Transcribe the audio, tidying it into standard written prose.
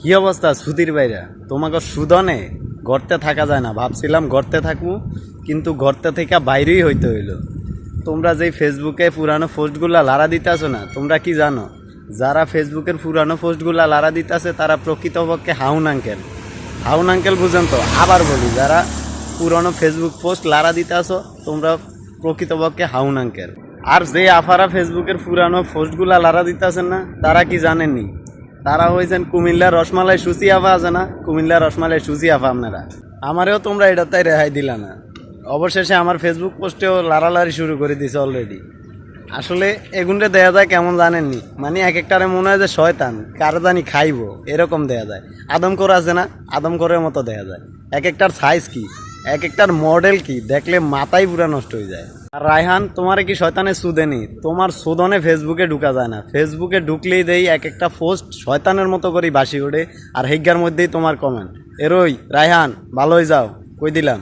কি অবস্থা সুধীর ভাইরা? তোমাকে সুদনে গর্তে থাকা যায় না, ভাবছিলাম গর্তে থাকবো, কিন্তু গর্তে থেকে বাইরেই হইতে হইলো। তোমরা যেই ফেসবুকে পুরানো পোস্টগুলা লারা দিতেছো না, তোমরা কি জানো যারা ফেসবুকের পুরানো পোস্টগুলা লারা দিতেছে তারা প্রকৃতপক্ষে হাউন আঙ্কেল। হাউন আঙ্কেল বুঝেন তো? আবার বলি, যারা পুরানো ফেসবুক পোস্ট লারা দিতেছো তোমরা প্রকৃতপক্ষে হাউন আঙ্কেল। আর যে আফারা ফেসবুকের পুরানো পোস্টগুলা লারা দিতেছেন না, তারা কি জানেননি? তারা হয়েছেন কুমিল্লার রসমালাই সুচি আফা আছে না, কুমিল্লার রসমালাই সুচি আফা। আপনারা আমারেও তোমরা এটা তাই রেহাই দিলা না। অবশেষে আমার ফেসবুক পোস্টেও লারালারি শুরু করে দিছে অলরেডি। আসলে এগুনটা দেয়া যায় কেমন জানেননি? মানে এক একটারে মনে হয় যে শয়তান কারো জানি খাইবো, এরকম দেয়া যায়। আদম করে আছে না, আদম করের মতো দেয়া যায়। এক একটার সাইজ কি, এক একটার মডেল কি, দেখলে মাথাই পুরা নষ্ট হয়ে যায়। আর রায়হান, তোমারে কি শয়তানে সুদেনি? তোমার সুদনে ফেসবুকে ঢুকা যায় না। ফেসবুকে ঢুকলেই দেই এক একটা পোস্ট শয়তানের মতো করেই বাসি ওঠে, আর হেগ্গার মধ্যেই তোমার কমেন্ট। এরই রায়হান, ভালোই যাও, কই দিলাম।